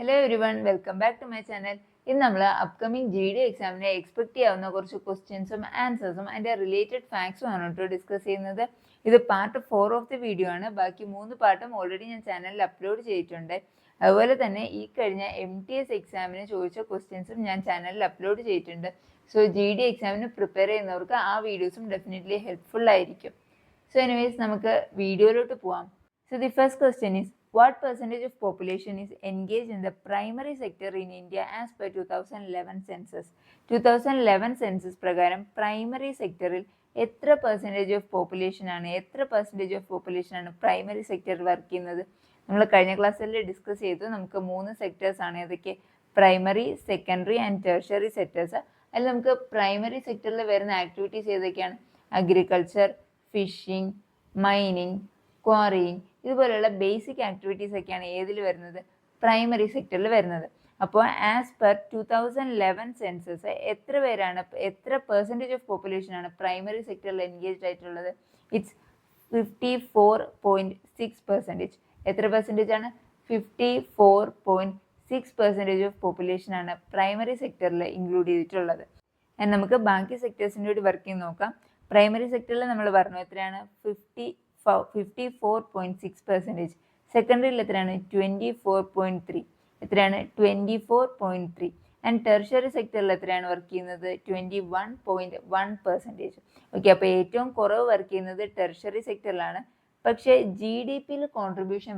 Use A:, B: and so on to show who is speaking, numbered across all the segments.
A: Hello everyone, welcome back to my channel. ഇന്ന് നമ്മൾ upcoming GD എക്സാമിനെ expect ചെയ്യാവുന്ന കുറച്ച് ക്വസ്റ്റ്യൻസും ആൻസേഴ്സും അതിൻ്റെ റിലേറ്റഡ് ഫാക്ട്സും ആണ് കേട്ടോ ഡിസ്കസ് ചെയ്യുന്നത്. ഇത് പാർട്ട് 4 ഓഫ് ദി വീഡിയോ ആണ്. ബാക്കി 3 പാർട്ടും ഓൾറെഡി ഞാൻ ചാനലിൽ അപ്ലോഡ് ചെയ്തിട്ടുണ്ട്. അതുപോലെ തന്നെ ഈ കഴിഞ്ഞ MTS എക്സാമിന് ചോദിച്ച ക്വസ്റ്റ്യൻസും ഞാൻ ചാനലിൽ അപ്ലോഡ് ചെയ്തിട്ടുണ്ട്. സോ GD എക്സാമിന് പ്രിപ്പയർ ചെയ്യുന്നവർക്ക് ആ വീഡിയോസും ഡെഫിനറ്റ്ലി ഹെൽപ്ഫുൾ ആയിരിക്കും. സോ എനിവേസ് നമുക്ക് വീഡിയോയിലോട്ട് പോവാം. So the first question is, what percentage of population is engaged in the primary sector in India as per 2011 census? 2011 census പ്രകാരം primary sectorൽ എത്ര പെർസെൻറ്റേജ് ഓഫ് പോപ്പുലേഷൻ ആണ് പ്രൈമറി സെക്ടറിൽ വർക്ക് ചെയ്യുന്നത്? നമ്മൾ കഴിഞ്ഞ ക്ലാസ്സിൽ ഡിസ്കസ് ചെയ്തു. നമുക്ക് 3 സെക്ടേഴ്സ് ആണ്. ഏതൊക്കെ? Primary, secondary and tertiary sectors. അതിൽ നമുക്ക് പ്രൈമറി സെക്ടറിൽ വരുന്ന ആക്ടിവിറ്റീസ് ഏതൊക്കെയാണ്? അഗ്രികൾച്ചർ, ഫിഷിംഗ്, മൈനിങ്, ക്വാറിയിങ്, ഇതുപോലെയുള്ള ബേസിക് ആക്ടിവിറ്റീസ് ഒക്കെയാണ് ഏതിൽ വരുന്നത്? പ്രൈമറി സെക്ടറിൽ വരുന്നത്. അപ്പോൾ ആസ് പെർ 2011 സെൻസസ് എത്ര പെർസെൻറ്റേജ് ഓഫ് പോപ്പുലേഷൻ ആണ് പ്രൈമറി സെക്ടറിൽ എൻഗേജ്ഡ് ആയിട്ടുള്ളത്? ഇറ്റ്സ് 54.6%. എത്ര പെർസെൻറ്റേജ് ആണ്? 54.6% ഓഫ് പോപ്പുലേഷൻ ആണ് പ്രൈമറി സെക്ടറിൽ ഇൻക്ലൂഡ് ചെയ്തിട്ടുള്ളത്. നമുക്ക് ബാക്കി സെക്ടേഴ്സിൻ്റെ കൂടി വർക്കിംഗ് നോക്കാം. പ്രൈമറി സെക്ടറിൽ നമ്മൾ പറഞ്ഞു എത്രയാണ്? 54.6%. സെക്കൻഡറിയിൽ എത്രയാണ്? 24.3. എത്രയാണ്? 24.3. ആൻഡ് ടെർഷ്യറി സെക്ടറിൽ എത്രയാണ് വർക്ക് ചെയ്യുന്നത്? 21.1%. ഓക്കെ, അപ്പോൾ ഏറ്റവും കുറവ് വർക്ക് ചെയ്യുന്നത് ടെർഷ്യറി സെക്ടറിലാണ്. പക്ഷേ ജി ഡി പിയിൽ കോൺട്രിബ്യൂഷൻ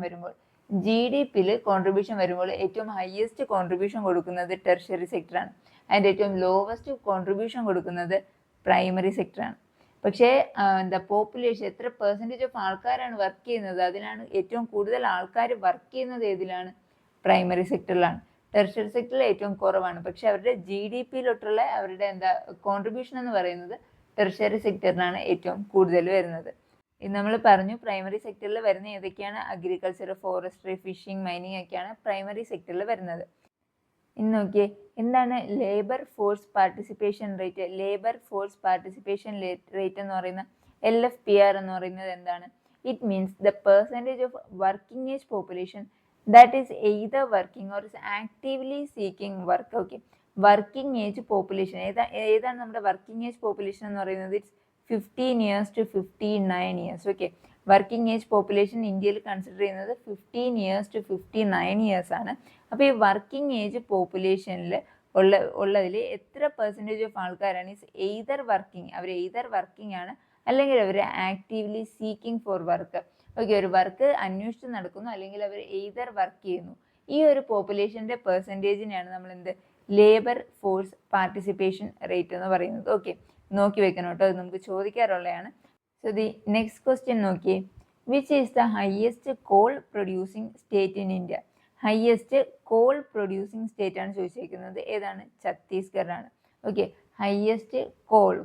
A: വരുമ്പോൾ ഏറ്റവും ഹയസ്റ്റ് കോൺട്രിബ്യൂഷൻ കൊടുക്കുന്നത് ടെർഷ്യറി സെക്ടറാണ്. അതിൻ്റെ ഏറ്റവും ലോവസ്റ്റ് കോൺട്രിബ്യൂഷൻ കൊടുക്കുന്നത് പ്രൈമറി സെക്ടറാണ്. പക്ഷേ പോപ്പുലേഷൻ എത്ര പെർസെൻറ്റേജ് ഓഫ് ആൾക്കാരാണ് വർക്ക് ചെയ്യുന്നത്? അതിനാണ് ഏറ്റവും കൂടുതൽ ആൾക്കാർ വർക്ക് ചെയ്യുന്നത് ഏതിലാണ്? പ്രൈമറി സെക്ടറിലാണ്. ടെർഷ്യറി സെക്ടറിൽ ഏറ്റവും കുറവാണ്. പക്ഷെ അവരുടെ ജി ഡി പിയിലോട്ടുള്ള അവരുടെ കോൺട്രിബ്യൂഷൻ എന്ന് പറയുന്നത് ടെർഷ്യറി സെക്ടറിനാണ് ഏറ്റവും കൂടുതൽ വരുന്നത്. ഇത് നമ്മൾ പറഞ്ഞു പ്രൈമറി സെക്ടറിൽ വരുന്ന ഏതൊക്കെയാണ്? അഗ്രികൾച്ചർ, ഫോറസ്ട്രി, ഫിഷിംഗ്, മൈനിങ് ഒക്കെയാണ് പ്രൈമറി സെക്ടറിൽ വരുന്നത്. ഇന്ന് നോക്കിയേ, എന്താണ് ലേബർ ഫോഴ്സ് പാർട്ടിസിപ്പേഷൻ റേറ്റ് എന്ന് പറയുന്ന LFPR എന്ന് പറയുന്നത് എന്താണ്? It means the percentage of working age population that is either working or is actively seeking work. Okay, working age population ഏതാണ് നമ്മുടെ വർക്കിംഗ് ഏജ് പോപ്പുലേഷൻ എന്ന് പറയുന്നത്? It's 15 years to 59 years. Okay, working age population ഇന്ത്യയിൽ consider ചെയ്യുന്നത് 15 years to 59 years ആണ്. അപ്പോൾ ഈ working age പോപ്പുലേഷനിൽ ഉള്ളതിൽ എത്ര പെർസെൻറ്റേജ് ഓഫ് ആൾക്കാരാണ് എയ്തർ വർക്കിംഗ് ആണ്, അല്ലെങ്കിൽ അവർ actively seeking for work. Okay, ഒരു വർക്ക് അന്വേഷിച്ച് നടക്കുന്നു, അല്ലെങ്കിൽ അവർ എയ്തർ വർക്ക് ചെയ്യുന്നു. ഈ ഒരു പോപ്പുലേഷൻ്റെ പെർസെൻറ്റേജിനെയാണ് നമ്മൾ ലേബർ ഫോഴ്സ് പാർട്ടിസിപ്പേഷൻ റേറ്റ് എന്ന് പറയുന്നത്. ഓക്കെ, നോക്കി വെക്കണം കേട്ടോ, അത് നമുക്ക് ചോദിക്കാറുള്ളതാണ്. സോ ദി നെക്സ്റ്റ് ക്വസ്റ്റ്യൻ നോക്കിയേ, which is the highest coal producing state in India? Highest coal producing state ആണ് ചോദിച്ചിരിക്കുന്നത്. ഏതാണ്? ഛത്തീസ്ഗഡ് ആണ്. ഓക്കെ, ഹയസ്റ്റ് കോൾ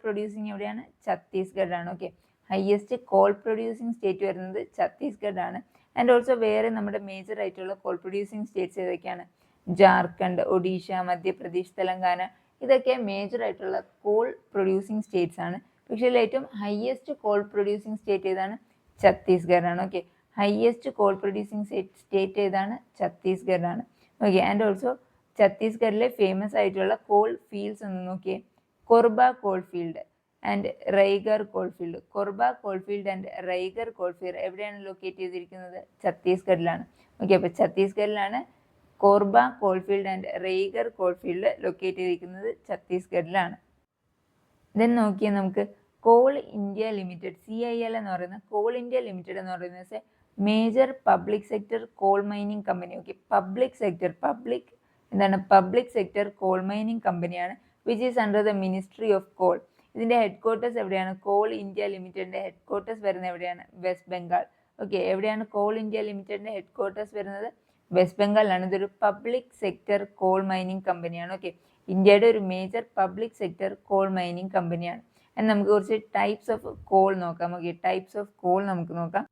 A: പ്രൊഡ്യൂസിങ് എവിടെയാണ്? ഛത്തീസ്ഗഡ് ആണ്. Okay, highest coal producing state വരുന്നത് ഛത്തീസ്ഗഡ് ആണ്. ആൻഡ് ഓൾസോ വേറെ നമ്മുടെ മേജർ ആയിട്ടുള്ള കോൾ പ്രൊഡ്യൂസിങ് സ്റ്റേറ്റ്സ് ഏതൊക്കെയാണ്? ജാർഖണ്ഡ്, ഒഡീഷ, മധ്യപ്രദേശ്, തെലങ്കാന, ഇതൊക്കെ മേജർ ആയിട്ടുള്ള കോൾ പ്രൊഡ്യൂസിങ് സ്റ്റേറ്റ്സ് ആണ്. പക്ഷേ ഏറ്റവും ഹയസ്റ്റ് കോൾ പ്രൊഡ്യൂസിങ് സ്റ്റേറ്റ് ഏതാണ്? ഛത്തീസ്ഗഡ് ആണ്. Okay, highest coal producing state ഏതാണ്? ഛത്തീസ്ഗഡ് ആണ്. ഓക്കെ, ആൻഡ് ഓൾസോ ഛത്തീസ്ഗഡിലെ ഫേമസ് ആയിട്ടുള്ള കോൾ ഫീൽഡ്സ് ഒന്ന് നോക്കിയേ. Korba coalfield and Raigarh coalfield. Korba coalfield and Raigarh coalfield എവിടെയാണ് ലൊക്കേറ്റ് ചെയ്തിരിക്കുന്നത്? ഛത്തീസ്ഗഡിലാണ്. ഓക്കെ, അപ്പോൾ ഛത്തീസ്ഗഡിലാണ് Korba coalfield and Raigarh coalfield locate ചെയ്തിരിക്കുന്നത് ഛത്തീസ്ഗഡിലാണ്. ദെൻ നോക്കിയാൽ നമുക്ക് കോൾ ഇന്ത്യ ലിമിറ്റഡ്, CIL എന്ന് പറയുന്ന കോൾ ഇന്ത്യ ലിമിറ്റഡ് എന്ന് പറയുന്നത് major public sector coal mining company. Okay, public sector coal mining കമ്പനിയാണ്. Which is under the ministry of coal. ഇതിൻ്റെ ഹെഡ് ക്വാർട്ടേഴ്സ് എവിടെയാണ്? കോൾ ഇന്ത്യ ലിമിറ്റഡിൻ്റെ ഹെഡ് ക്വാർട്ടേഴ്സ് വരുന്നത് എവിടെയാണ്? വെസ്റ്റ് ബംഗാൾ. ഓക്കെ, എവിടെയാണ് കോൾ ഇന്ത്യ ലിമിറ്റഡിൻ്റെ ഹെഡ് ക്വാർട്ടേഴ്സ് വരുന്നത്? വെസ്റ്റ് ബംഗാളിലാണ്. ഇതൊരു പബ്ലിക് സെക്ടർ കോൾ മൈനിങ് കമ്പനിയാണ്. ഓക്കെ, ഇന്ത്യയുടെ ഒരു major public sector coal mining കമ്പനിയാണ്. നമുക്ക് കുറച്ച് ടൈപ്സ് ഓഫ് കോൾ നോക്കാം. ഓക്കെ, ടൈപ്സ് ഓഫ് കോൾ നമുക്ക് നോക്കാം.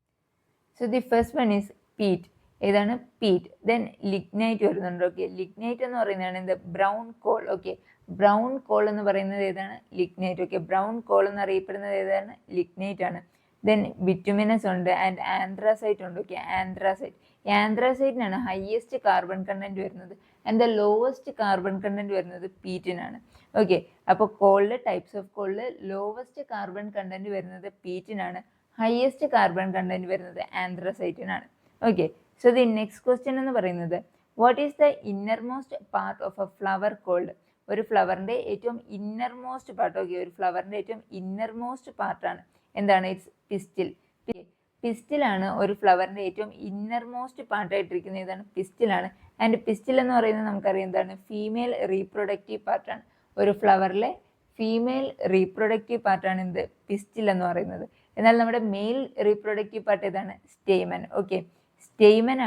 A: So the first one is peat. ഏതാണ്? പീറ്റ്. ദെൻ ലിഗ്നൈറ്റ് വരുന്നുണ്ട്. ഓക്കെ, ലിഗ്നൈറ്റ് എന്ന് പറയുന്നതാണ് brown coal. Okay, brown coal എന്ന് പറയുന്നത് ഏതാണ്? ലിഗ്നൈറ്റ്. ഓക്കെ, ബ്രൗൺ കോൾ എന്ന് അറിയപ്പെടുന്നത് ഏതാണ്? ലിഗ്നൈറ്റ് ആണ്. ദെൻ ബിറ്റുമിനസ് ഉണ്ട് ആൻഡ് ആന്ത്രസൈറ്റ് ഉണ്ട്. ഓക്കെ, ആന്ത്രസൈറ്റ് ആന്ത്രസൈറ്റിനാണ് ഹയസ്റ്റ് കാർബൺ കണ്ടന്റ് വരുന്നത് and the lowest carbon content വരുന്നത് പീറ്റിനാണ്. ഓക്കെ, അപ്പോൾ കോളിൽ ടൈപ്സ് ഓഫ് കോളിൽ ലോവസ്റ്റ് കാർബൺ കണ്ടന്റ് വരുന്നത് പീറ്റിനാണ്, ഹയസ്റ്റ് കാർബൺ കണ്ടന്റ് വരുന്നത് ആന്ത്രസൈറ്റിനാണ്. Okay, so the next question എന്ന് പറയുന്നത് what is the innermost part of a flower called? ഒരു ഫ്ലവറിന്റെ ഏറ്റവും ഇന്നർമോസ്റ്റ് പാർട്ട്. ഓക്കെ, ഒരു ഫ്ലവറിന്റെ ഏറ്റവും ഇന്നർമോസ്റ്റ് പാർട്ടാണ് എന്താണ്? It's pistil. പിസ്റ്റിലാണ് ഒരു ഫ്ലവറിന്റെ ഏറ്റവും ഇന്നർമോസ്റ്റ് പാർട്ടായിട്ടിരിക്കുന്നത്. ഏതാണ്? പിസ്റ്റിലാണ്. ആൻഡ് പിസ്റ്റിൽ എന്ന് പറയുന്നത് നമുക്കറിയാം എന്താണ്? ഫീമെയിൽ റീപ്രൊഡക്റ്റീവ് പാർട്ടാണ്. ഒരു ഫ്ലവറിലെ ഫീമെയിൽ റീപ്രൊഡക്റ്റീവ് പാർട്ടാണ് എന്ത്? പിസ്റ്റിൽ എന്ന് പറയുന്നത്. എന്നാൽ നമ്മുടെ മെയിൽ റീപ്രൊഡക്റ്റീവ് പാർട്ട് ഏതാണ്? സ്റ്റേമൻ. ഓക്കെ, സ്റ്റേമൻ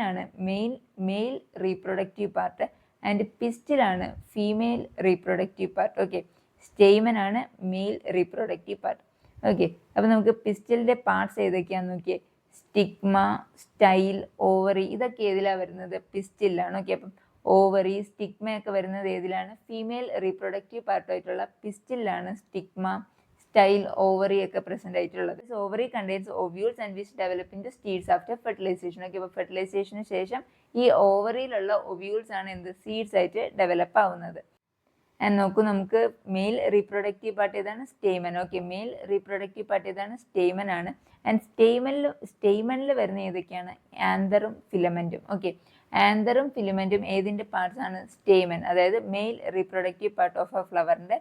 A: ആണ് മെയിൽ റീപ്രൊഡക്റ്റീവ് പാർട്ട് ആൻഡ് പിസ്റ്റിലാണ് female reproductive part. Okay, stamen ആണ് മെയിൽ റീപ്രൊഡക്റ്റീവ് പാർട്ട്. ഓക്കെ, അപ്പോൾ നമുക്ക് പിസ്റ്റലിൻ്റെ പാർട്സ് ഏതൊക്കെയാണെന്ന് നോക്കിയേ. സ്റ്റിഗ്മ, സ്റ്റൈൽ, ഓവറി, ഇതൊക്കെ ഏതിലാണ് വരുന്നത്? പിസ്റ്റിലാണ്. ഓക്കെ, അപ്പം ഓവറി, സ്റ്റിഗ്മയൊക്കെ വരുന്നത് ഏതിലാണ്? ഫീമെയിൽ റീപ്രൊഡക്റ്റീവ് പാർട്ടായിട്ടുള്ള പിസ്റ്റിലാണ് സ്റ്റിഗ്മ, സ്റ്റൈൽ, ഓവറി ഒക്കെ പ്രസന്റ് ആയിട്ടുള്ളത്. Ovary contains ovules and which develop in seeds after fertilisation. Okay, അപ്പോൾ ഫെർട്ടിലൈസേഷന് ശേഷം ഈ ഓവറിയിലുള്ള ഒവ്യൂൾസ് ആണ് എന്ത്? സീഡ്സ് ആയിട്ട് ഡെവലപ്പ് ആവുന്നത്. ആൻഡ് നോക്കൂ, നമുക്ക് മെയിൽ റീപ്രൊഡക്റ്റീവ് പാർട്ട് ഏതാണ്? Stamen. Okay, mail reproductive part ഏതാണ്? സ്റ്റേമൻ ആണ്. ആൻഡ് സ്റ്റേമനിൽ വരുന്ന ഏതൊക്കെയാണ്? ആന്തറും ഫിലമെൻറ്റും. ഓക്കെ, ആന്തറും ഫിലമെൻറ്റും ഏതിൻ്റെ പാർട്സ് ആണ്? സ്റ്റേമൻ, അതായത് male reproductive part of a ഫ്ലവറിൻ്റെ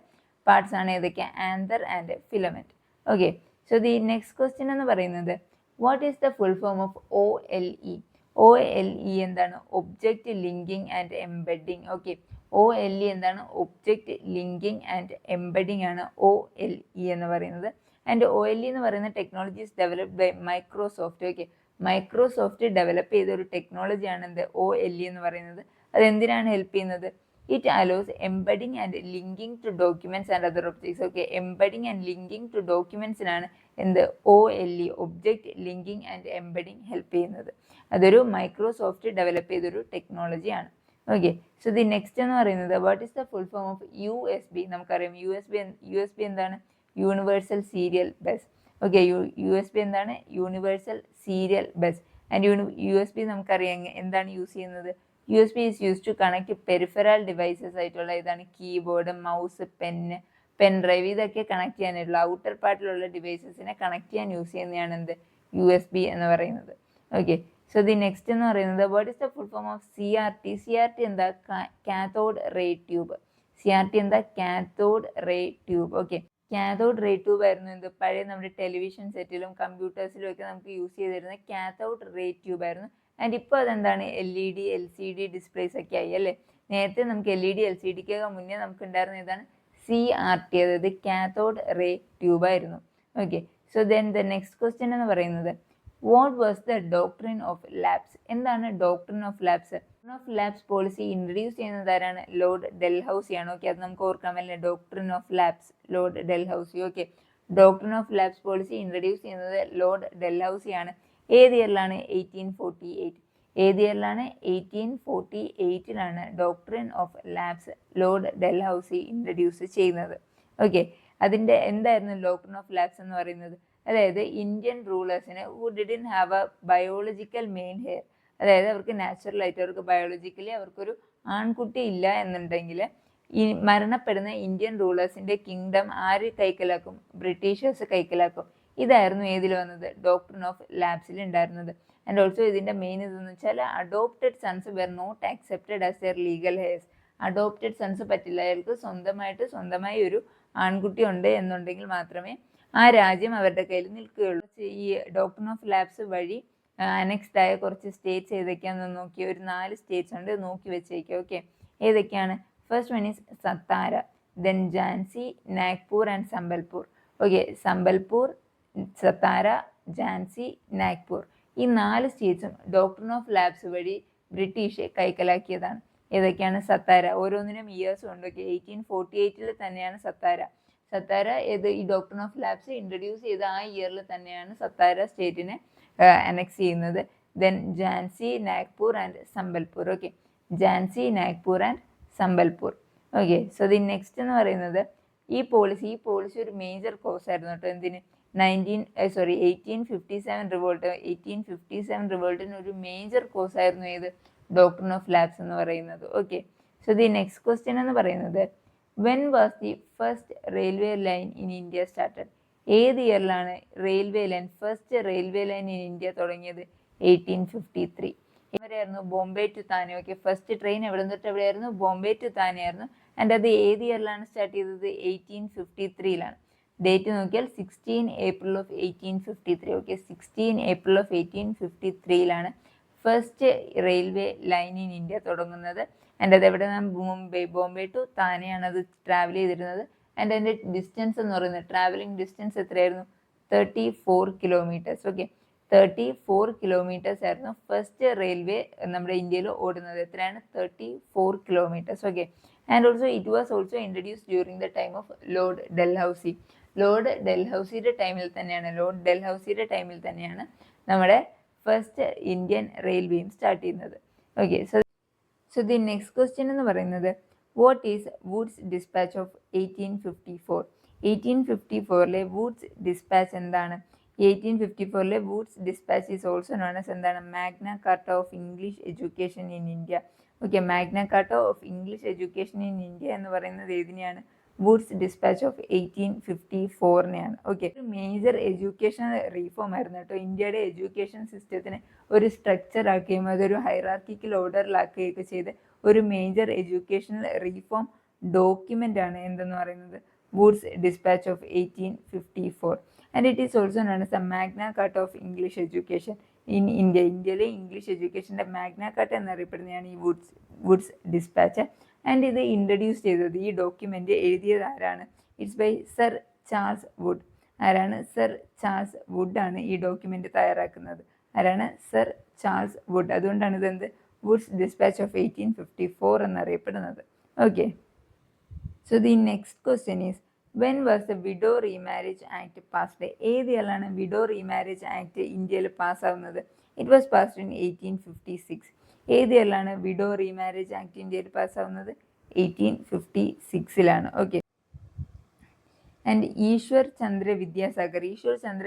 A: പാർട്സ് ആണ് ഏതൊക്കെ? Anther and filament. Okay, so the next question എന്ന് പറയുന്നത് what is the full form of OLE? OLE എന്താണ്? Object linking and embedding. Okay, OLE എന്താണ്? ഒബ്ജക്റ്റ് ലിങ്കിങ് ആൻഡ് എംബെഡിങ് ആണ് OLE എന്ന് പറയുന്നത്. ആൻഡ് OLE എന്ന് പറയുന്ന technologies developed by Microsoft. Okay, Microsoft develop ചെയ്ത ഒരു ടെക്നോളജിയാണ് എന്ത്? OLE എന്ന് പറയുന്നത്. അത് എന്തിനാണ് ഹെൽപ്പ് ചെയ്യുന്നത്? It allows embedding and linking to documents and other objects. Okay, embedding and linking to ഡോക്യുമെന്റ്സിനാണ് എന്ത്? OLE, object linking and embedding help ചെയ്യുന്നത്. അതൊരു മൈക്രോസോഫ്റ്റ് ഡെവലപ്പ് ചെയ്തൊരു ടെക്നോളജിയാണ്. ഓക്കെ, സോ ദി നെക്സ്റ്റ് എന്ന് പറയുന്നത് what is the full form of USB? നമുക്കറിയാം USB എന്താണ്? Universal serial bus. Okay, USB എന്താണ്? Universal serial bus. And USB നമുക്കറിയാം എന്താണ് യൂസ് ചെയ്യുന്നത്? USB is use to connect peripheral devices ആയിട്ടുള്ള ഇതാണ് കീബോർഡ്, മൗസ്, പെൻ ഡ്രൈവ്, ഇതൊക്കെ കണക്ട് ചെയ്യാനായിട്ടുള്ള ഔട്ടർ പാർട്ടിലുള്ള ഡിവൈസസിനെ കണക്ട് ചെയ്യാൻ യൂസ് ചെയ്യുന്നതാണ് എന്ത്? USB എന്ന് പറയുന്നത്. ഓക്കെ, സോ ദി നെക്സ്റ്റ് എന്ന് പറയുന്നത് what is the full form of CRT? CRT എന്താ? Cathode ray tube. CRT എന്താ? Cathode ray tube. Okay, cathode ray tube ആയിരുന്നു എന്ത്? പഴയ നമ്മുടെ ടെലിവിഷൻ സെറ്റിലും കമ്പ്യൂട്ടേഴ്സിലും ഒക്കെ നമുക്ക് യൂസ് ചെയ്തിരുന്ന കാത്തോഡ് റേ ട്യൂബ് ആയിരുന്നു. ആൻഡ് ഇപ്പോൾ അതെന്താണ്? LED, LCD ഡിസ്പ്ലേസ് ഒക്കെ ആയി അല്ലേ? നേരത്തെ നമുക്ക് LED, LCDക്ക് മുന്നേ നമുക്ക് ഉണ്ടായിരുന്ന ഏതാണ്? CRT, അതായത് കാത്തോഡ് റേ ട്യൂബ് ആയിരുന്നു. Okay, so then the next question എന്ന് പറയുന്നത് what was the doctrine of lapse? എന്താണ് doctrine of lapse? Of lapse policy introduce ചെയ്യുന്നത് ആരാണ്? ലോർഡ് ഡെൽഹൌസിയാണ്. ഓക്കെ, അത് നമുക്ക് ഓർക്കാമല്ലേ? Doctrine of lapse, lord Dalhousie. Okay, doctrine of lapse policy introduce ചെയ്യുന്നത് ലോർഡ് ഡെൽഹൌസിയാണ്. ഏത് ഇയറിലാണ്? 1848. ഏത് ഇയറിലാണ്? 1848ലാണ് doctrine of lapse lord Dalhousie introduce ചെയ്യുന്നത്. ഓക്കെ, അതിൻ്റെ എന്തായിരുന്നു ഡോക്ട്രിൻ ഓഫ് ലാബ്സ് എന്ന് പറയുന്നത്? അതായത് ഇന്ത്യൻ റൂളേഴ്സിന് who didn't have a biological main heir, അതായത് അവർക്ക് നാച്ചുറലായിട്ട് അവർക്ക് ബയോളജിക്കലി അവർക്കൊരു ആൺകുട്ടി ഇല്ല എന്നുണ്ടെങ്കിൽ ഈ മരണപ്പെടുന്ന ഇന്ത്യൻ റൂളേഴ്സിൻ്റെ കിങ്ഡം ആര് കൈക്കലാക്കും? ബ്രിട്ടീഷേഴ്സ് കൈക്കലാക്കും. ഇതായിരുന്നു ഏതിൽ വന്നത്? ഡോക്ട്രിൻ ഓഫ് ലാബ്സിൽ ഉണ്ടായിരുന്നത്. ആൻഡ് ഓൾസോ ഇതിൻ്റെ മെയിൻ ഇതെന്ന് വെച്ചാൽ adopted sons were not accepted as their legal heirs. Adopted sons പറ്റില്ല, അയാൾക്ക് സ്വന്തമായി ഒരു ആൺകുട്ടി ഉണ്ട് എന്നുണ്ടെങ്കിൽ മാത്രമേ ആ രാജ്യം അവരുടെ കയ്യിൽ നിൽക്കുകയുള്ളൂ. ഈ ഡോക്ട്രിൻ ഓഫ് ലാബ്സ് വഴി അനെക്സ്ഡ് ആയ കുറച്ച് സ്റ്റേറ്റ്സ് ഏതൊക്കെയാണെന്ന് നോക്കി, ഒരു 4 സ്റ്റേറ്റ്സ് ഉണ്ട്, നോക്കി വെച്ചേക്കുക. ഓക്കെ, ഏതൊക്കെയാണ്? First one is Satara, then Jhansi, Nagpur and Sambalpur. Okay, Sambalpur, Satara, Jhansi, Nagpur, ഈ 4 സ്റ്റേറ്റ്സും ഡോക്ട്രിൻ ഓഫ് ലാബ്സ് വഴി ബ്രിട്ടീഷ് കൈക്കലാക്കിയതാണ്. ഏതൊക്കെയാണ്? സത്താര, ഓരോന്നിനും ഇയേഴ്സും ഉണ്ട്. ഓക്കെ, 1848 തന്നെയാണ് സത്താര ഏത് ഈ ഡോക്ട്രിൻ ഓഫ് ലാബ്സ് ഇൻട്രൊഡ്യൂസ് ചെയ്ത ആ ഇയറിൽ തന്നെയാണ് സത്താര സ്റ്റേറ്റിനെ അനക്സ് ചെയ്യുന്നത്. Then Jhansi, Nagpur and Sambalpur. Okay, Jhansi, Nagpur and Sambalpur. Okay, so the next എന്ന് പറയുന്നത് ഈ പോളിസി ഒരു മേജർ കോസ് ആയിരുന്നു കേട്ടോ. എന്തിന്? 1857 ഒരു മേജർ കോസ് ആയിരുന്നു ഏത്? ഡോക്ട്രിൻ ഓഫ് ലാപ്സ് എന്ന് പറയുന്നത്. Okay, so the next question എന്ന് പറയുന്നത് when was the first railway line in India started? ഏത് ഇയറിലാണ് first railway line in India തുടങ്ങിയത്? 1853. എവിടെയായിരുന്നു? Bombay to Thane. Okay, first train എവിടെ തൊട്ട് എവിടെയായിരുന്നു? ബോംബെ ടു താനെ ആയിരുന്നു. ആൻഡ് അത് ഏത് ഇയറിലാണ് സ്റ്റാർട്ട് ചെയ്തത്? 1853ലാണ്. ഡേറ്റ് നോക്കിയാൽ 16 April of 1853. Okay, 16 April of 1853ലാണ് first railway line in India തുടങ്ങുന്നത്. ആൻഡ് അത് എവിടെ നിന്നാണ്? ബോംബെ ടു താനെയാണ് അത് ട്രാവൽ ചെയ്തിരുന്നത്. ആൻഡ് അതിൻ്റെ ഡിസ്റ്റൻസ് എന്ന് പറയുന്നത്, ട്രാവലിംഗ് ഡിസ്റ്റൻസ് എത്രയായിരുന്നു? 34 കിലോമീറ്റേഴ്സ്. ഓക്കെ, 34 കിലോമീറ്റേഴ്സ് ആയിരുന്നു ഫസ്റ്റ് റെയിൽവേ നമ്മുടെ ഇന്ത്യയിൽ ഓടുന്നത്. എത്രയാണ്? 34 kilometres. Okay, and also it was also introduce during the time of Lord Dalhousie. Lord ഡൽഹൌസിയുടെ ടൈമിൽ തന്നെയാണ് നമ്മുടെ ഫസ്റ്റ് ഇന്ത്യൻ റെയിൽവേയും സ്റ്റാർട്ട് ചെയ്യുന്നത്. Okay, so the next question എന്ന് പറയുന്നത് what is Wood's dispatch of 1854? 1854ലെ വുഡ്സ് ഡിസ്പാച്ച് എന്താണ്? 1854ലെ Wood's dispatch is also known as എന്താണ്? Magna Carta of English education in India. Okay, Magna Carta of English education in India എന്ന് പറയുന്നത് ഏതിനെയാണ്? Wood's dispatch of 1854നെയാണ്. Okay, ഒരു major education reform ആയിരുന്നു കേട്ടോ. ഇന്ത്യയുടെ എഡ്യൂക്കേഷൻ സിസ്റ്റത്തിന് ഒരു സ്ട്രക്ചർ ആക്കുകയും അതൊരു ഹൈറാർക്കിക്കൽ ഓർഡറിലാക്കുകയൊക്കെ ചെയ്ത് ഒരു മേജർ എഡ്യൂക്കേഷണൽ റീഫോം ഡോക്യുമെൻ്റ് ആണ് എന്തെന്ന് പറയുന്നത്? Wood's dispatch of 1854. And it is also known as the Magna Carta of English education in India. ഇന്ത്യയിലെ ഇംഗ്ലീഷ് എഡ്യൂക്കേഷൻ്റെ മാഗ്ന കാർട്ട എന്നറിയപ്പെടുന്നതാണ് ഈ വുഡ്സ് ഡിസ്പാച്ച്. ആൻഡ് ഇത് ഇൻട്രൊഡ്യൂസ് ചെയ്തത്, ഈ ഡോക്യുമെൻ്റ് എഴുതിയത് ആരാണ്? It's by sir Charles Wood. ആരാണ്? സർ ചാൾസ് വുഡ് ആണ് ഈ ഡോക്യുമെൻ്റ് തയ്യാറാക്കുന്നത്. ആരാണ്? Sir Charles Wood. അതുകൊണ്ടാണ് ഇതെന്ത്? വുഡ്സ് ഡിസ്പാച്ച് ഓഫ് 1854 എന്നറിയപ്പെടുന്നത്. Okay, so the next question is when was the widow remarriage act passed? ഏത് ഇയറിലാണ് വിഡോ റീമാരേജ് ആക്ട് ഇന്ത്യയിൽ പാസ്സാവുന്നത്? It was passed in 1856. ഏത് ഇയറിലാണ് വിഡോ റീമാരേജ് ആക്ട് ഇന്ത്യയിൽ പാസ്സാവുന്നത്? 1856ലാണ്. ഓക്കെ, ആൻഡ് ഈശ്വർ ചന്ദ്ര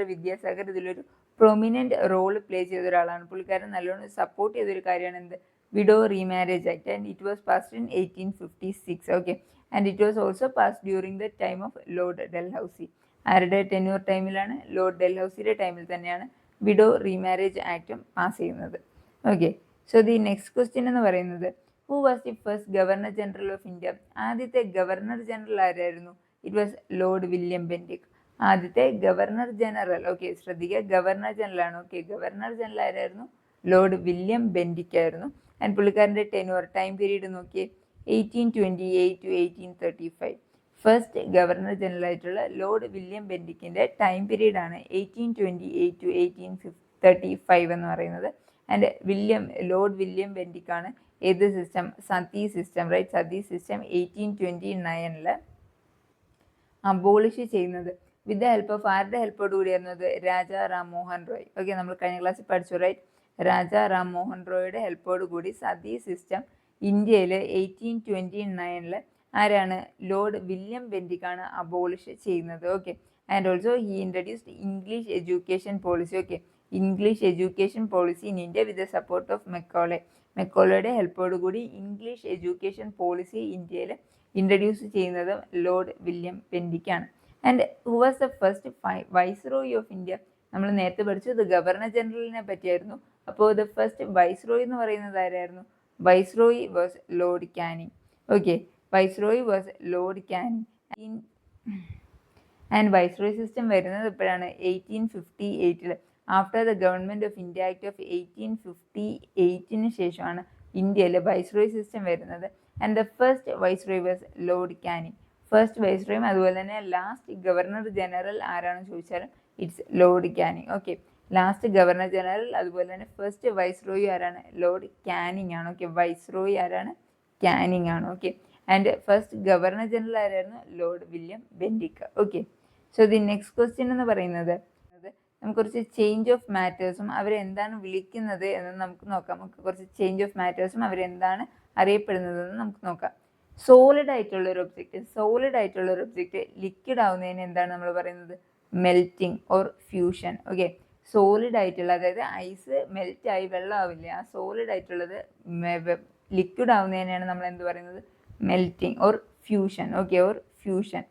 A: വിദ്യാസാഗർ ഇതിലൊരു പ്രൊമിനൻറ്റ് റോൾ പ്ലേ ചെയ്ത ഒരാളാണ്. പുള്ളിക്കാരൻ നല്ലോണം സപ്പോർട്ട് ചെയ്തൊരു കാര്യമാണ് എന്ത്? Widow remarriage act. And it was passed in 1856. Okay, and it was also pass during the time of Lord Dalhousie. ആരുടെ ടെന്യൂർ ടൈമിലാണ്? ലോർഡ് ഡൽഹൌസിയുടെ ടൈമിൽ തന്നെയാണ് വിഡോ റീമാരേജ് ആക്ടും പാസ് ചെയ്യുന്നത്. Okay, so the next question എന്ന് പറയുന്നത് who was the first governor general of India? ആദ്യത്തെ governor general ആരായിരുന്നു? It was Lord William Bentinck. ആദ്യത്തെ ഗവർണർ ജനറൽ. ഓക്കെ, ശ്രദ്ധിക്കുക, ഗവർണർ ജനറൽ ആണ്. ഓക്കെ, ഗവർണർ ജനറൽ ആരായിരുന്നു? Lord William Bentinck ആയിരുന്നു. And പുള്ളിക്കാരൻ്റെ ടെന്യൂർ ടൈം പീരീഡ് നോക്കിയേ, 1828 to 1835. ഫസ്റ്റ് ഗവർണർ ജനറൽ ആയിട്ടുള്ള ലോർഡ് വില്യം ബെൻഡിക്കിൻ്റെ ടൈം പീരീഡാണ് 1828 to 1835 എന്ന് പറയുന്നത്. ആൻഡ് ലോർഡ് വില്യം ബെൻഡിക്കാണ് ഏത് system? Sati system, right? Sati system 1829 abolish ചെയ്യുന്നത്. വിത്ത് ദ ഹെൽപ്പ് ഓഫ് ആരുടെ ഹെൽപ്പോട് കൂടിയായിരുന്നത്? രാജാ റാം മോഹൻ റോയ്. ഓക്കെ, നമ്മൾ കഴിഞ്ഞ ക്ലാസ്സിൽ പഠിച്ചു, റൈറ്റ്? രാജാ റാം മോഹൻ റോയുടെ ഹെൽപ്പോട് കൂടി സതി സിസ്റ്റം ഇന്ത്യയിൽ 1829 ആരാണ്? ലോർഡ് വില്യം ബെൻഡിക്കാണ് അബോളിഷ് ചെയ്യുന്നത്. Okay, and also he introduced English education policy. Okay, English education policy in India with the support of മെക്കോളയുടെ ഹെൽപ്പോട് കൂടി ഇംഗ്ലീഷ് എഡ്യൂക്കേഷൻ പോളിസി ഇന്ത്യയിൽ ഇൻട്രൊഡ്യൂസ് ചെയ്യുന്നത് ലോർഡ് വില്യം ബെൻഡിക്കാണ്. And who was the first viceroy of India? നമ്മൾ നേരത്തെ പഠിച്ചത് governor ജനറലിനെ പറ്റിയായിരുന്നു. അപ്പോൾ ദ ഫസ്റ്റ് വൈസ്രോയി എന്ന് പറയുന്നത് ആരായിരുന്നു? Viceroy was lord Canning. Okay, viceroy was lord Canning. And viceroy system വരുന്നത് എപ്പോഴാണ്? 1858. After the government of India act of 1858 ശേഷമാണ് ഇന്ത്യയിൽ വൈസ്രോയി സിസ്റ്റം വരുന്നത്. And the first viceroy was lord Canning. First വൈസ്രോയും അതുപോലെ തന്നെ ലാസ്റ്റ് ഗവർണർ ജനറൽ ആരാണെന്ന് ചോദിച്ചാലും it's lord Canning. Okay, last governor general അതുപോലെ തന്നെ ഫസ്റ്റ് വൈസ്രോയി ആരാണ്? ലോർഡ് കാനിങ് ആണ്. ഓക്കെ, വൈസ്രോയി ആരാണ്? കാനിങ് ആണ്. Okay, and first governor general ആരായിരുന്നു? Lord William Bentinck. Okay, so the next question എന്ന് പറയുന്നത് നമുക്ക് കുറച്ച് ചേഞ്ച് ഓഫ് മാറ്റേഴ്സും അവരെന്താണ് വിളിക്കുന്നത് എന്ന് നമുക്ക് നോക്കാം. നമുക്ക് കുറച്ച് ചേഞ്ച് ഓഫ് മാറ്റേഴ്സും അവരെന്താണ് അറിയപ്പെടുന്നതെന്ന് നമുക്ക് നോക്കാം. സോളിഡ് ആയിട്ടുള്ള ഒരു ഒബ്ജക്റ്റ് ലിക്വിഡ് ആവുന്നതിന് എന്താണ് നമ്മൾ പറയുന്നത്? Melting or fusion. Okay, solid ആയിട്ടുള്ള, അതായത് ഐസ് മെൽറ്റ് ആയി വെള്ളം ആവില്ല, ആ സോളിഡ് ആയിട്ടുള്ളത് ലിക്വിഡ് ആവുന്നതിനെയാണ് നമ്മൾ എന്ത് പറയുന്നത്, melting or fusion. Okay, or fusion.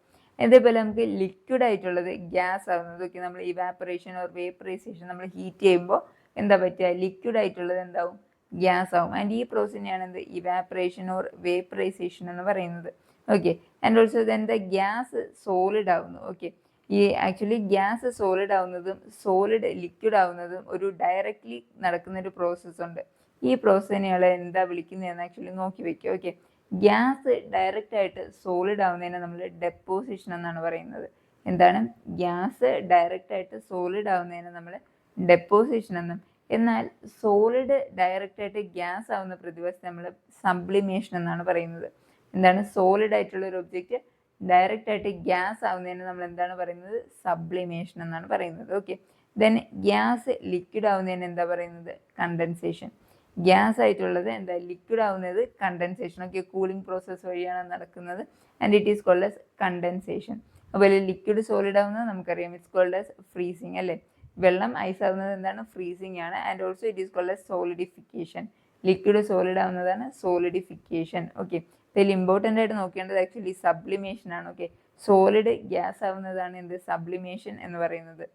A: ഇതേപോലെ നമുക്ക് ലിക്വിഡ് ആയിട്ടുള്ളത് ഗ്യാസ് ആവുന്നത്. ഓക്കെ, നമ്മൾ ഇവാപ്പറേഷൻ ഓർ വേപ്പറൈസേഷൻ, നമ്മൾ ഹീറ്റ് ചെയ്യുമ്പോൾ എന്താ പറ്റുക, ലിക്വിഡ് ആയിട്ടുള്ളത് എന്താവും, ഗ്യാസ് ആവും. ആൻഡ് ഈ പ്രോസസ്സിനെയാണ് എന്ത്, ഇവാപ്പറേഷൻ ഓർ വേപ്പറൈസേഷൻ എന്ന് പറയുന്നത്. ഓക്കെ, ആൻഡ് ഓൾസോ എന്താ, ഗ്യാസ് സോളിഡ് ആവുന്നു. ഓക്കെ, ഈ ആക്ച്വലി ഗ്യാസ് സോളിഡ് ആവുന്നതും സോളിഡ് ലിക്വിഡ് ആവുന്നതും ഒരു ഡയറക്റ്റ്ലി നടക്കുന്ന ഒരു പ്രോസസ്സ് ഉണ്ട്. ഈ പ്രോസസ്സിനെയാണ് എന്താ വിളിക്കുന്നതെന്ന് ആക്ച്വലി നോക്കി വെക്കുക. ഓക്കെ, ഗ്യാസ് ഡയറക്റ്റ് ആയിട്ട് സോളിഡ് ആവുന്നതിനെ നമ്മൾ ഡെപ്പോസിഷൻ എന്നാണ് പറയുന്നത്. എന്താണ്, ഗ്യാസ് ഡയറക്റ്റ് ആയിട്ട് സോളിഡ് ആവുന്നതിനെ നമ്മൾ ഡെപ്പോസിഷൻ എന്നും, എന്നാൽ സോളിഡ് ഡയറക്റ്റ് ആയിട്ട് ഗ്യാസ് ആവുന്ന പ്രതിഭാസത്തെ നമ്മൾ സബ്ലിമേഷൻ എന്നാണ് പറയുന്നത്. എന്താണ്, സോളിഡ് ആയിട്ടുള്ള ഒരു ഒബ്ജക്റ്റ് ഡയറക്റ്റ് ആയിട്ട് ഗ്യാസ് ആവുന്നതിന് നമ്മൾ എന്താണ് പറയുന്നത്, സബ്ലിമേഷൻ എന്നാണ് പറയുന്നത്. ഓക്കെ, ദെൻ ഗ്യാസ് ലിക്വിഡ് ആവുന്നതിന് എന്താ പറയുന്നത്, കണ്ടൻസേഷൻ. ഗ്യാസ് ആയിട്ടുള്ളത് എന്താ, ലിക്വിഡ് ആവുന്നത് കണ്ടൻസേഷൻ. ഓക്കെ, കൂളിംഗ് പ്രോസസ്സ് വഴിയാണ് നടക്കുന്നത്. And it is called as condensation. അതുപോലെ ലിക്വിഡ് സോളിഡ് ആവുന്നത് നമുക്കറിയാം, ഇറ്റ്സ് കോൾഡ് ആസ് ഫ്രീസിങ് അല്ലേ. വെള്ളം ഐസ് ആവുന്നത് എന്താണ്, ഫ്രീസിങ് ആണ്. And also it is called as solidification. Liquid solid ആവുന്നതാണ് സോളിഡിഫിക്കേഷൻ. ഓക്കെ, ഇതിൽ ഇമ്പോർട്ടൻ്റ് ആയിട്ട് നോക്കേണ്ടത് ആക്ച്വലി സബ്ലിമേഷൻ ആണ്. ഓക്കെ, സോളിഡ് ഗ്യാസ് ആവുന്നതാണ് എന്ത്, സബ്ലിമേഷൻ എന്ന് പറയുന്നത്.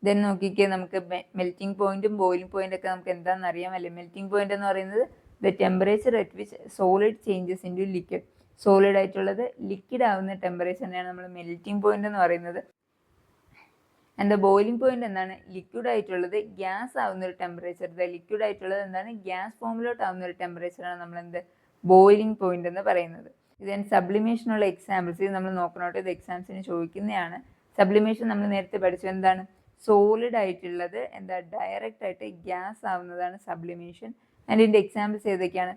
A: ദെൻ നോക്കിക്കേ, നമുക്ക് മെൽറ്റിംഗ് പോയിന്റും ബോയിലിംഗ് പോയിന്റ് ഒക്കെ നമുക്ക് എന്താണെന്ന് അറിയാമല്ലേ. മെൽറ്റിംഗ് പോയിന്റ് എന്ന് പറയുന്നത് the temperature at which solid changes in to liquid. Solid ആയിട്ടുള്ളത് ലിക്വിഡ് ആവുന്ന ടെമ്പറേച്ചറിനെയാണ് നമ്മൾ മെൽറ്റിംഗ് പോയിന്റ് എന്ന് പറയുന്നത്. ആൻഡ് ദ ബോയിലിംഗ് പോയിന്റ് എന്താണ്, ലിക്വിഡ് ആയിട്ടുള്ളത് ഗ്യാസ് ആവുന്ന ഒരു ടെമ്പറേച്ചർ. ദ ലിക്വിഡ് ആയിട്ടുള്ളത് എന്താണ്, ഗ്യാസ് ഫോമിലോട്ട് ആവുന്ന ഒരു ടെമ്പറേച്ചറാണ് നമ്മൾ എന്ത്, ബോയിലിംഗ് പോയിന്റ് എന്ന് പറയുന്നത്. ഇതൻ സബ്ലിമേഷനുള്ള എക്സാമ്പിൾസ് ഇത് നമ്മൾ നോക്കണോട്ടെ, ഇത് എക്സാംസിന് ചോദിക്കുന്നതാണ്. സബ്ലിമേഷൻ നമ്മൾ നേരത്തെ പഠിച്ചു, എന്താണ്, സോളിഡ് ആയിട്ടുള്ളത് എന്താ, ഡയറക്റ്റ് ആയിട്ട് ഗ്യാസ് ആവുന്നതാണ് സബ്ലിമേഷൻ. ആൻഡ് ഇതിൻ്റെ എക്സാമ്പിൾസ് ഏതൊക്കെയാണ്,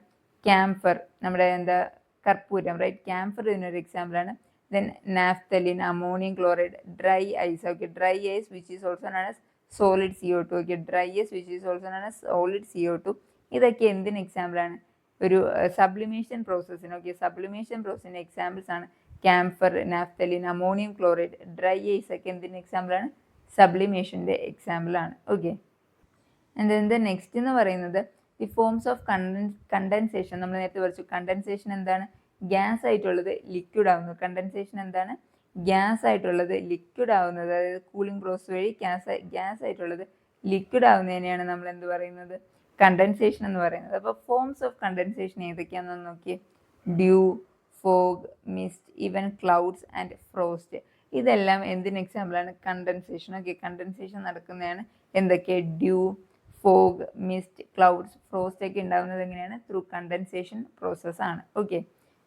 A: ക്യാംഫർ, നമ്മുടെ എന്താ കർപ്പൂരം, റൈറ്റ്, ക്യാംഫർ ഇതിനൊരു എക്സാമ്പിളാണ്. Then naphthalene, ammonium chloride, dry ice. Okay, dry ice which is also known as solid CO2. Okay, dry ice which is also known as solid CO2. ഇതൊക്കെ എന്തിന് എക്സാമ്പിളാണ്, ഒരു സബ്ലിമേഷൻ പ്രോസസ്സിന്. ഓക്കെ, സബ്ലിമേഷൻ പ്രോസസ്സിൻ്റെ examples ആണ് camphor, naphthalene, ammonium chloride, dry ice ഒക്കെ എന്തിന് എക്സാമ്പിളാണ്, സബ്ലിമേഷൻ്റെ എക്സാമ്പിളാണ്. ഓക്കെ, ആൻഡ് നെക്സ്റ്റ് എന്ന് പറയുന്നത് ദി ഫോംസ് ഓഫ് കണ്ടൻസേഷൻ. നമ്മൾ നേരത്തെ പഠിച്ചു, കണ്ടൻസേഷൻ എന്താണ്, ഗ്യാസ് ആയിട്ടുള്ളത് ലിക്വിഡ് ആവുന്നു. കണ്ടൻസേഷൻ എന്താണ്, ഗ്യാസ് ആയിട്ടുള്ളത് ലിക്വിഡ് ആവുന്നത്, അതായത് കൂളിംഗ് പ്രോസസ് വഴി ഗ്യാസ് ആയിട്ടുള്ളത് ലിക്വിഡ് ആവുന്നതിനെയാണ് നമ്മൾ എന്ത് പറയുന്നത്, കണ്ടൻസേഷൻ എന്ന് പറയുന്നത്. അപ്പോൾ ഫോംസ് ഓഫ് കണ്ടൻസേഷൻ ഏതൊക്കെയാണെന്ന് നോക്കിയേ, dew, fog, mist, even clouds and frost. ഇതെല്ലാം എന്തിന് എക്സാമ്പിളാണ്, കണ്ടൻസേഷൻ. ഓക്കെ, കണ്ടൻസേഷൻ നടക്കുന്നതാണ് എന്തൊക്കെ, dew, fog, mist, clouds, frost ഒക്കെ ഉണ്ടാകുന്നത് എങ്ങനെയാണ്, ത്രൂ കണ്ടൻസേഷൻ പ്രോസസ്സാണ്. Okay,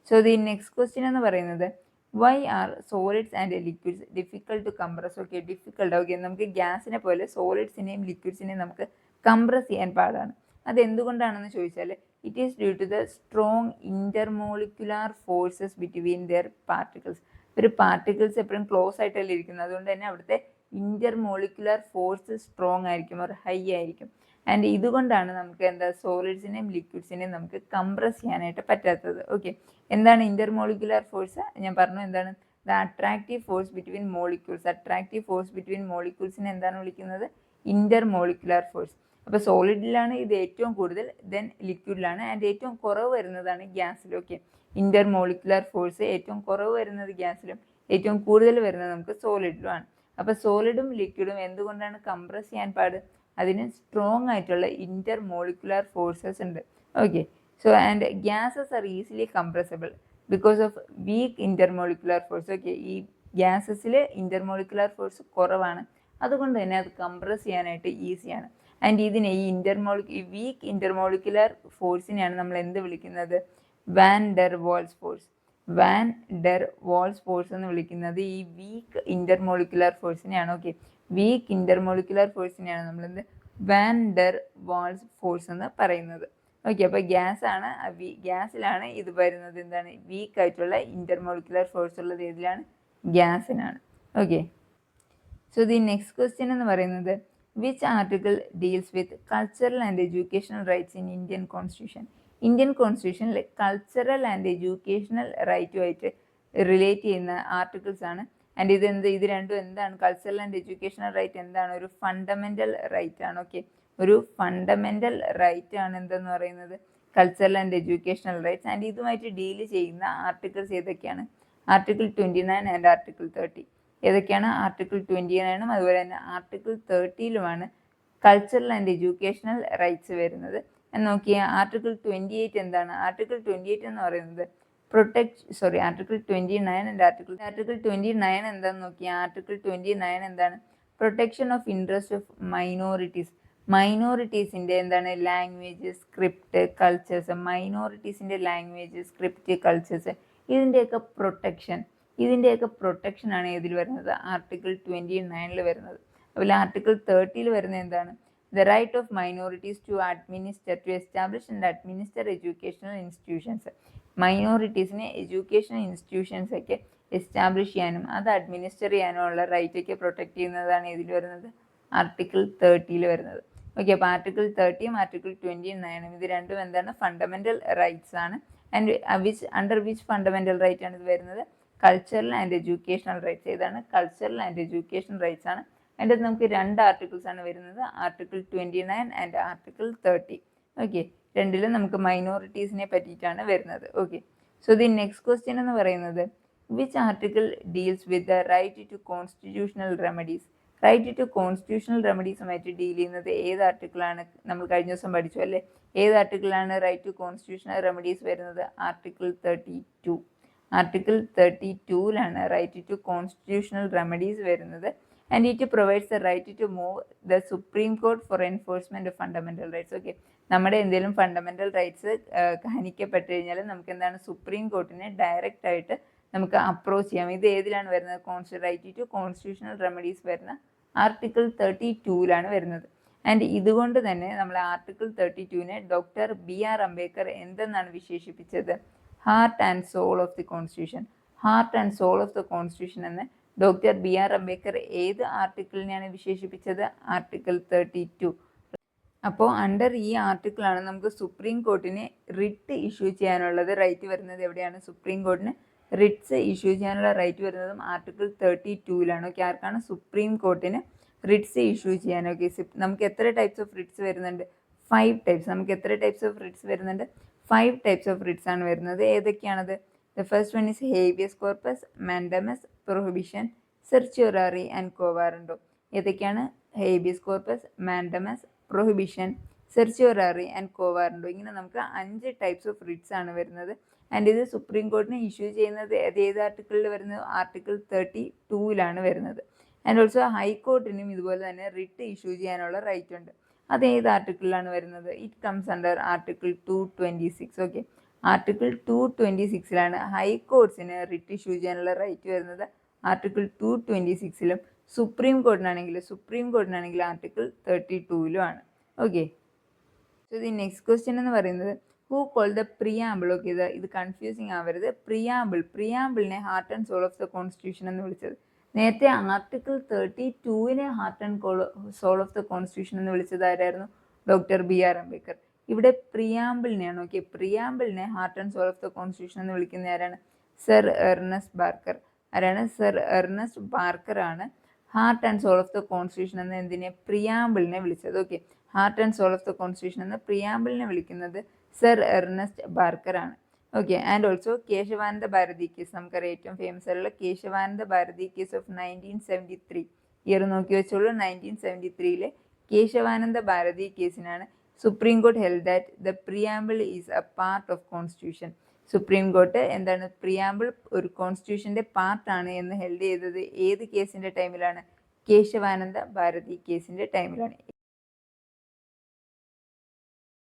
A: so the next question എന്ന് പറയുന്നത്, why are solids and liquids difficult to compress. Okay, difficult. Okay, നമുക്ക് ഗ്യാസിനെ പോലെ സോളിഡ്സിനെയും ലിക്വിഡ്സിനെയും നമുക്ക് കംപ്രസ് ചെയ്യാൻ പാടാണ്. അതെന്തുകൊണ്ടാണെന്ന് ചോദിച്ചാൽ, it is due to the strong intermolecular forces between their particles. ഒരു പാർട്ടിക്കിൾസ് എപ്പോഴും ക്ലോസ് ആയിട്ടല്ലേ ഇരിക്കുന്നത്, അതുകൊണ്ട് തന്നെ അവിടുത്തെ ഇൻ്റർമോളിക്കുലാർ ഫോഴ്സ് സ്ട്രോങ് ആയിരിക്കും, ഒരു ഹൈ ആയിരിക്കും. ആൻഡ് ഇതുകൊണ്ടാണ് നമുക്ക് എന്താ, സോളിഡ്സിനെയും ലിക്വിഡ്സിനെയും നമുക്ക് കംപ്രസ് ചെയ്യാനായിട്ട് പറ്റാത്തത്. ഓക്കെ, എന്താണ് ഇൻ്റർമോളിക്കുലാർ ഫോഴ്സ്, ഞാൻ പറഞ്ഞു എന്താണ്, the attractive force between molecules. Attractive force between മോളിക്യൂൾസിനെ എന്താണ് വിളിക്കുന്നത്, ഇൻ്റർമോളിക്കുലാർ ഫോഴ്സ്. അപ്പോൾ സോളിഡിലാണ് ഇത് ഏറ്റവും കൂടുതൽ, ദെൻ ലിക്വിഡിലാണ്, ആൻഡ് ഏറ്റവും കുറവ് വരുന്നതാണ് ഗ്യാസിൽ. ഓക്കെ, ഇൻ്റർമോളിക്കുലാർ ഫോഴ്സ് ഏറ്റവും കുറവ് വരുന്നത് ഗ്യാസിലും ഏറ്റവും കൂടുതൽ വരുന്നത് നമുക്ക് സോളിഡിലുമാണ്. അപ്പോൾ സോളിഡും ലിക്വിഡും എന്തുകൊണ്ടാണ് കംപ്രസ് ചെയ്യാൻ പാട്, അതിന് സ്ട്രോങ് ആയിട്ടുള്ള ഇൻ്റർമോളിക്കുലാർ ഫോഴ്സസ് ഉണ്ട്. Okay, so and gases are easily compressible because of weak intermolecular force. Okay, ഈ ഗ്യാസസിൽ ഇൻ്റർമോളിക്കുലാർ ഫോഴ്സ് കുറവാണ്, അതുകൊണ്ട് തന്നെ അത് കംപ്രസ് ചെയ്യാനായിട്ട് ഈസിയാണ്. ആൻഡ് ഇതിനെ ഈ വീക്ക് ഇൻ്റർമോളിക്കുലാർ ഫോഴ്സിനെയാണ് നമ്മൾ എന്ത് വിളിക്കുന്നത്, van der Waals force. Van der Waals force എന്ന് വിളിക്കുന്നത് ഈ വീക്ക് ഇൻ്റർമോളിക്കുലാർ ഫോഴ്സിനെയാണ്. ഓക്കെ, വീക്ക് ഇൻ്റർമോളിക്കുലാർ ഫോഴ്സിനെയാണ് നമ്മൾ എന്ത്, വാൻ ഡെർ വാൾസ് ഫോഴ്സ് എന്ന് പറയുന്നത്. ഓക്കെ, അപ്പോൾ ഗ്യാസിലാണ് ഇത് വരുന്നത്, എന്താണ്, വീക്ക് ആയിട്ടുള്ള ഇൻ്റർമോളിക്കുലാർ ഫോഴ്സ് ഉള്ളത് ഏതിലാണ്, ഗ്യാസിനാണ്. Okay, so the next question എന്ന് പറയുന്നത്, which article deals with cultural and educational rights in Indian constitution. Indian കോൺസ്റ്റിറ്റ്യൂഷനിൽ കൾച്ചറൽ ആൻഡ് എഡ്യൂക്കേഷണൽ റൈറ്റുമായിട്ട് റിലേറ്റ് ചെയ്യുന്ന ആർട്ടിക്കിൾസ് ആണ് ആൻഡ് ഇത് രണ്ടും എന്താണ്? കൾച്ചറൽ ആൻഡ് എഡ്യൂക്കേഷണൽ റൈറ്റ് എന്താണ്? ഒരു ഫണ്ടമെന്റൽ റൈറ്റ് ആണ്. ഓക്കെ, ഒരു ഫണ്ടമെന്റൽ റൈറ്റ് ആണ് എന്തെന്ന് പറയുന്നത്? Cultural and educational rights. And ഇതുമായിട്ട് ഡീൽ ചെയ്യുന്ന ആർട്ടിക്കിൾസ് ഏതൊക്കെയാണ്? Article 29 and article 30. ഏതൊക്കെയാണ്? ആർട്ടിക്കിൾ 29ഉം അതുപോലെ തന്നെ ആർട്ടിക്കിൾ 30യിലുമാണ് കൾച്ചറൽ ആൻഡ് എഡ്യൂക്കേഷണൽ റൈറ്റ്സ് വരുന്നത്. നോക്കിയ ആർട്ടിക്കിൾ 28 എന്താണ്? ആർട്ടിക്കിൾ 28 എന്ന് പറയുന്നത് ആർട്ടിക്കിൾ 29 ആൻഡ് ആർട്ടിക്കിൾ 29 എന്താന്ന് നോക്കിയ ആർട്ടിക്കിൾ 29 എന്താണ്? പ്രൊട്ടക്ഷൻ ഓഫ് ഇൻട്രസ്റ്റ് ഓഫ് മൈനോറിറ്റീസിന്റെ എന്താണ്? ലാംഗ്വേജ്, സ്ക്രിപ്റ്റ്, കൾച്ചേഴ്സ്, മൈനോറിറ്റീസിന്റെ ലാംഗ്വേജ്, സ്ക്രിപ്റ്റ്, കൾച്ചേഴ്സ്, ഇതിന്റെയൊക്കെ പ്രൊട്ടക്ഷൻ ആണ് ഏതിൽ വരുന്നത്? ആർട്ടിക്കിൾ 29 വരുന്നത്. അതുപോലെ ആർട്ടിക്കിൾ 30 വരുന്നത് എന്താണ്? The right of minorities to establish and administer educational institutions. മൈനോറിറ്റീസിന് എഡ്യൂക്കേഷണൽ ഇൻസ്റ്റിറ്റ്യൂഷൻസ് ഒക്കെ എസ്റ്റാബ്ലിഷ് ചെയ്യാനും അത് അഡ്മിനിസ്റ്റർ ചെയ്യാനുള്ള റൈറ്റ് ഒക്കെ പ്രൊട്ടക്ട് ചെയ്യുന്നതാണ് ഇതിൽ വരുന്നത്? ആർട്ടിക്കിൾ 30 വരുന്നത്. ഓക്കെ, അപ്പോൾ ആർട്ടിക്കിൾ 30യും ആർട്ടിക്കിൾ 29ഉം ഇത് രണ്ടും എന്താണ്? ഫണ്ടമെന്റൽ റൈറ്റ്സ് ആണ്. And under which fundamental right ആണ് ഇത് വരുന്നത്? Cultural and educational rights. ഏതാണ്? കൾച്ചറൽ ആൻഡ് എഡ്യൂക്കേഷണൽ റൈറ്റ്സ് ആണ്. അതിൻ്റെ നമുക്ക് 2 ആർട്ടിക്കിൾസ് ആണ് വരുന്നത്, ആർട്ടിക്കിൾ 29 ആൻഡ് ആർട്ടിക്കിൾ 30. ഓക്കെ, രണ്ടിലും നമുക്ക് മൈനോറിറ്റീസിനെ പറ്റിയിട്ടാണ് വരുന്നത്. Okay, so the next question എന്ന് പറയുന്നത് which article deals with the right to constitutional remedies? Right to constitutional റെമഡീസുമായിട്ട് ഡീൽ ചെയ്യുന്നത് ഏത് ആർട്ടിക്കിളാണ്? നമ്മൾ കഴിഞ്ഞ ദിവസം പഠിച്ചു അല്ലേ? ഏത് ആർട്ടിക്കിളാണ് റൈറ്റ് ടു കോൺസ്റ്റിറ്റ്യൂഷണൽ റെമഡീസ് വരുന്നത്? ആർട്ടിക്കിൾ 32. ആർട്ടിക്കിൾ 32ലാണ് റൈറ്റ് ടു കോൺസ്റ്റിറ്റ്യൂഷണൽ റെമഡീസ് വരുന്നത്. And it provides the right to move the Supreme Court for enforcement of fundamental rights. Okay, നമ്മുടെ എന്തെങ്കിലും ഫണ്ടമെന്റൽ റൈറ്റ്സ് ഹനിക്കപ്പെട്ട് കഴിഞ്ഞാൽ നമുക്ക് എന്താണ്? സുപ്രീം കോർട്ടിനെ ഡയറക്റ്റ് ആയിട്ട് നമുക്ക് അപ്രോച്ച് ചെയ്യാം. ഇത് ഏതിലാണ് വരുന്നത്? റൈറ്റ് ടു കോൺസ്റ്റിറ്റ്യൂഷണൽ റെമഡീസ് വരുന്ന ആർട്ടിക്കിൾ 32ലാണ് വരുന്നത്. ആൻഡ് ഇതുകൊണ്ട് തന്നെ നമ്മൾ ആർട്ടിക്കിൾ 32നെ ഡോക്ടർ BR അംബേദ്കർ എന്തെന്നാണ് വിശേഷിപ്പിച്ചത്? Heart and soul of the constitution. Heart and soul of the constitution എന്ന് ഡോക്ടർ BR അംബേദ്കർ ഏത് ആർട്ടിക്കിളിനെയാണ് വിശേഷിപ്പിച്ചത്? ആർട്ടിക്കിൾ 32. അപ്പോൾ അണ്ടർ ഈ ആർട്ടിക്കിളാണ് നമുക്ക് സുപ്രീം കോർട്ടിന് റിട്ട് ഇഷ്യൂ ചെയ്യാനുള്ളത് റൈറ്റ് വരുന്നത്. എവിടെയാണ്? സുപ്രീം കോർട്ടിന് റിട്ട്സ് ഇഷ്യൂ ചെയ്യാനുള്ള റൈറ്റ് വരുന്നതും ആർട്ടിക്കിൾ 32ലാണ്. ഓക്കെ, ആർക്കാണ്? സുപ്രീം കോർട്ടിന് റിട്ട്സ് ഇഷ്യൂ ചെയ്യാൻ. ഓക്കെ, നമുക്ക് എത്ര ടൈപ്സ് ഓഫ് റിട്ട്സ് വരുന്നുണ്ട്? 5 ടൈപ്സ്. നമുക്ക് എത്ര ടൈപ്സ് ഓഫ് റിട്ട്സ് വരുന്നുണ്ട്? 5 ടൈപ്സ് ഓഫ് റിട്ട്സ് ആണ് വരുന്നത്. ഏതൊക്കെയാണത്? The first one is habeas corpus, mandamus, prohibition, certiorari and quo warranto. ഏതൊക്കെയാണ്? habeas corpus, mandamus, prohibition, certiorari and quo warranto. ഇങ്ങനെ നമുക്ക് 5 ടൈപ്സ് ഓഫ് റിട്ട്സ് ആണ് വരുന്നത്. ആൻഡ് ഇത് സുപ്രീം കോർട്ടിന് ഇഷ്യൂ ചെയ്യുന്നത് ഏത് ആർട്ടിക്കിളിൽ വരുന്നത്? ആർട്ടിക്കിൾ 32ലാണ് വരുന്നത്. ആൻഡ് ഓൾസോ ഹൈക്കോർട്ടിനും ഇതുപോലെ തന്നെ റിട്ട് ഇഷ്യൂ ചെയ്യാനുള്ള റൈറ്റ് ഉണ്ട്. അത് ഏത് ആർട്ടിക്കിളിലാണ് വരുന്നത്? It comes under article 226. Okay, article 226ലാണ് ഹൈക്കോർട്സിന് റിട്ട് ഇഷ്യൂ ചെയ്യാനുള്ള റൈറ്റ് വരുന്നത്. ആർട്ടിക്കിൾ 226ലും സുപ്രീം കോർട്ടിനാണെങ്കിൽ ആർട്ടിക്കിൾ 32ലുമാണ്. Okay, so the next question എന്ന് പറയുന്നത് who call the preamble. Okay, ഇത് കൺഫ്യൂസിങ് ആവരുത്. പ്രിയാമ്പിളിനെ heart and soul of the constitution എന്ന് വിളിച്ചത്. നേരത്തെ ആർട്ടിക്കിൾ 32നെ heart and soul of the constitution എന്ന് വിളിച്ചത് ആരായിരുന്നു? Doctor BR Ambedkar. ഇവിടെ പ്രിയാമ്പിളിനെയാണ്. ഓക്കെ, പ്രിയാമ്പിളിനെ heart and soul of the constitution എന്ന് വിളിക്കുന്ന ആരാണ്? Sir Ernest Barker. ആരാണ്? സർ എർണസ്റ്റ് ബാർക്കർ ആണ് heart and soul of the constitution എന്ന് എന്തിനെ? പ്രിയാമ്പിളിനെ വിളിച്ചത്. Okay, heart and soul of the constitution എന്ന് പ്രിയാമ്പിളിനെ വിളിക്കുന്നത് സർ എർണസ്റ്റ് ബാർക്കർ ആണ്. Okay, and also Kesavananda Bharati case. നമുക്കറിയാം ഏറ്റവും ഫേമസ് ആയിട്ടുള്ള Kesavananda Bharati case of 1973. Year നോക്കി വെച്ചോളൂ. 1973ലെ കേശവാനന്ദ ഭാരതി കേസിനാണ് supreme court held that the preamble is a part of constitution. Supreme court എന്താണ്? പ്രിയാമ്പിൾ ഒരു കോൺസ്റ്റിറ്റ്യൂഷന്റെ പാർട്ടാണ് എന്ന് ഹെൽഡ് ചെയ്തത് ഏത് കേസിന്റെ ടൈമിലാണ്? കേശവാനന്ദ ഭാരതി കേസിന്റെ ടൈമിലാണ്.